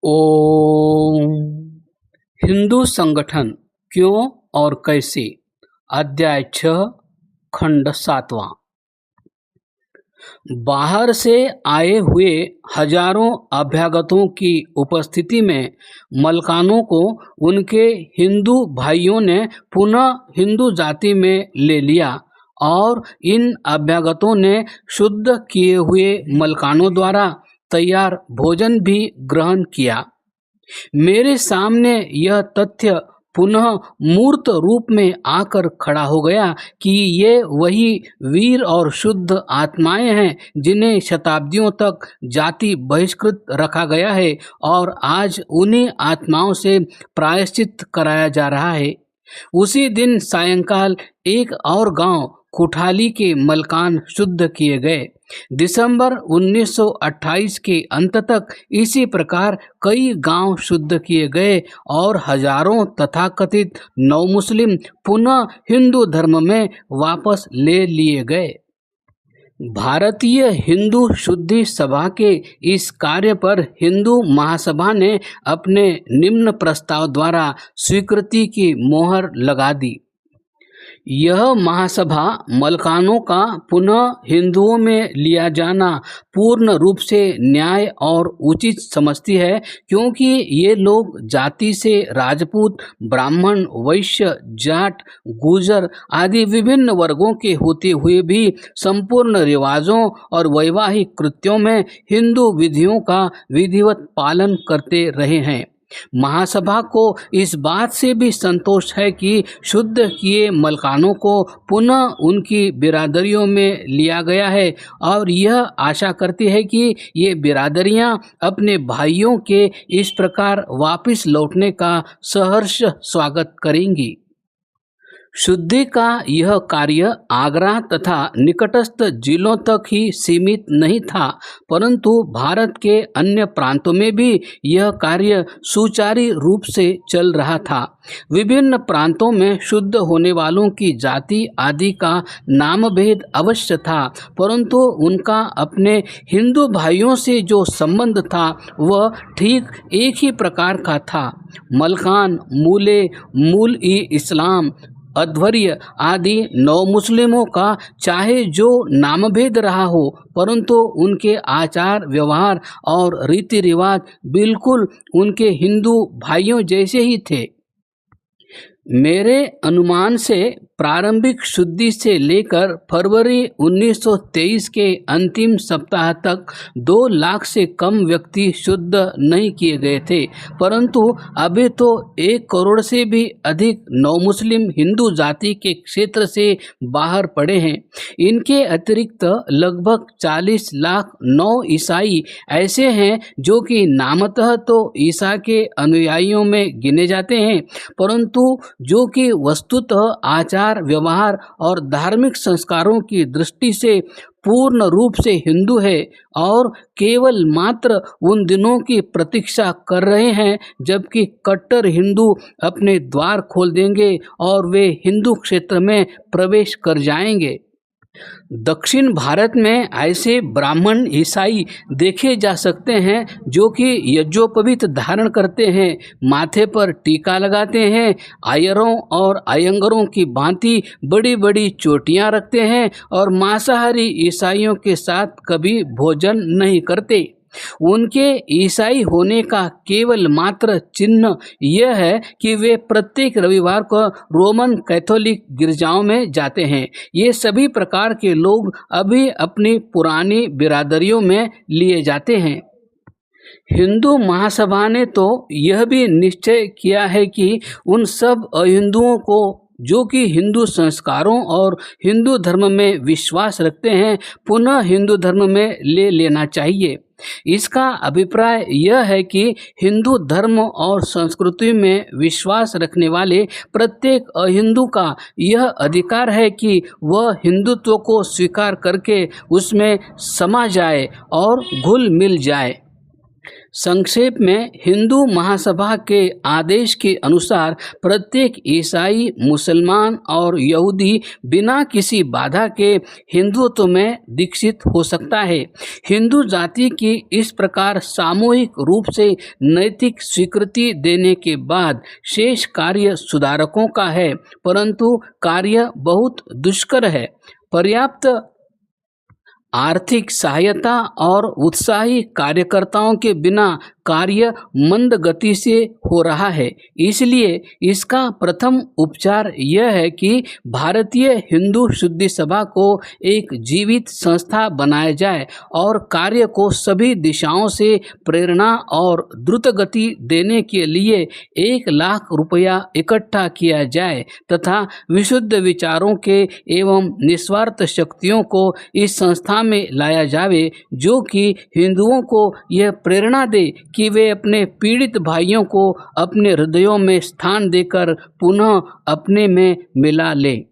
ओम। हिंदू संगठन क्यों और कैसे, अध्याय 6, खंड 7वां। बाहर से आए हुए हजारों अभ्यागतों की उपस्थिति में मलकानों को उनके हिंदू भाइयों ने पुनः हिंदू जाति में ले लिया और इन अभ्यागतों ने शुद्ध किए हुए मलकानों द्वारा तैयार भोजन भी ग्रहण किया। मेरे सामने यह तथ्य पुनः मूर्त रूप में आकर खड़ा हो गया कि ये वही वीर और शुद्ध आत्माएं हैं जिन्हें शताब्दियों तक जाति बहिष्कृत रखा गया है और आज उन्हीं आत्माओं से प्रायश्चित कराया जा रहा है। उसी दिन सायंकाल एक और गांव कुठाली के मलकान शुद्ध किए गए। दिसंबर 1928 के अंत तक इसी प्रकार कई गांव शुद्ध किए गए और हजारों तथाकथित नवमुस्लिम पुनः हिंदू धर्म में वापस ले लिए गए। भारतीय हिंदू शुद्धि सभा के इस कार्य पर हिंदू महासभा ने अपने निम्न प्रस्ताव द्वारा स्वीकृति की मोहर लगा दी। यह महासभा मलकानों का पुनः हिंदुओं में लिया जाना पूर्ण रूप से न्याय और उचित समझती है, क्योंकि ये लोग जाति से राजपूत, ब्राह्मण, वैश्य, जाट, गुर्जर आदि विभिन्न वर्गों के होते हुए भी संपूर्ण रिवाजों और वैवाहिक कृत्यों में हिंदू विधियों का विधिवत पालन करते रहे हैं। महासभा को इस बात से भी संतोष है कि शुद्ध किए मलकानों को पुनः उनकी बिरादरियों में लिया गया है और यह आशा करती है कि ये बिरादरियां अपने भाइयों के इस प्रकार वापस लौटने का सहर्ष स्वागत करेंगी। शुद्धि का यह कार्य आगरा तथा निकटस्थ जिलों तक ही सीमित नहीं था, परंतु भारत के अन्य प्रांतों में भी यह कार्य सुचारू रूप से चल रहा था। विभिन्न प्रांतों में शुद्ध होने वालों की जाति आदि का नाम भेद अवश्य था, परंतु उनका अपने हिंदू भाइयों से जो संबंध था वह ठीक एक ही प्रकार का था। मलकान, मूले, मूल-ई-इस्लाम, अध्वर्य आदि नवमुस्लिमों का चाहे जो नामभेद रहा हो, परंतु उनके आचार व्यवहार और रीति रिवाज बिल्कुल उनके हिंदू भाइयों जैसे ही थे। मेरे अनुमान से प्रारंभिक शुद्धि से लेकर फरवरी 1923 के अंतिम सप्ताह तक 2 लाख से कम व्यक्ति शुद्ध नहीं किए गए थे, परंतु अभी तो 1 करोड़ से भी अधिक नवमुस्लिम हिंदू जाति के क्षेत्र से बाहर पड़े हैं। इनके अतिरिक्त लगभग 40 लाख नौ ईसाई ऐसे हैं जो कि नामतः तो ईसा के अनुयायियों में गिने जाते हैं, परंतु जो कि वस्तुतः आचार व्यवहार और धार्मिक संस्कारों की दृष्टि से पूर्ण रूप से हिंदू है और केवल मात्र उन दिनों की प्रतीक्षा कर रहे हैं जबकि कट्टर हिंदू अपने द्वार खोल देंगे और वे हिंदू क्षेत्र में प्रवेश कर जाएंगे। दक्षिण भारत में ऐसे ब्राह्मण ईसाई देखे जा सकते हैं जो कि यज्ञोपवीत धारण करते हैं, माथे पर टीका लगाते हैं, आयरों और आयंगरों की भांति बड़ी बड़ी चोटियां रखते हैं और मांसाहारी ईसाइयों के साथ कभी भोजन नहीं करते। उनके ईसाई होने का केवल मात्र चिन्ह यह है कि वे प्रत्येक रविवार को रोमन कैथोलिक गिरजाओं में जाते हैं। ये सभी प्रकार के लोग अभी अपनी पुरानी बिरादरियों में लिए जाते हैं। हिंदू महासभा ने तो यह भी निश्चय किया है कि उन सब अहिंदुओं को जो कि हिंदू संस्कारों और हिंदू धर्म में विश्वास रखते हैं पुनः हिंदू धर्म में ले लेना चाहिए। इसका अभिप्राय यह है कि हिंदू धर्म और संस्कृति में विश्वास रखने वाले प्रत्येक अहिंदू का यह अधिकार है कि वह हिंदुत्व को स्वीकार करके उसमें समा जाए और घुल मिल जाए। संक्षेप में हिंदू महासभा के आदेश के अनुसार प्रत्येक ईसाई, मुसलमान और यहूदी बिना किसी बाधा के हिंदुत्व में दीक्षित हो सकता है। हिंदू जाति की इस प्रकार सामूहिक रूप से नैतिक स्वीकृति देने के बाद शेष कार्य सुधारकों का है, परंतु कार्य बहुत दुष्कर है। पर्याप्त आर्थिक सहायता और उत्साही कार्यकर्ताओं के बिना कार्य मंद गति से हो रहा है। इसलिए इसका प्रथम उपचार यह है कि भारतीय हिंदू शुद्धि सभा को एक जीवित संस्था बनाया जाए और कार्य को सभी दिशाओं से प्रेरणा और द्रुत गति देने के लिए 1 लाख रुपया इकट्ठा किया जाए तथा विशुद्ध विचारों के एवं निस्वार्थ शक्तियों को इस संस्था में लाया जावे, जो कि हिंदुओं को यह प्रेरणा दे कि वे अपने पीड़ित भाइयों को अपने हृदयों में स्थान देकर पुनः अपने में मिला लें।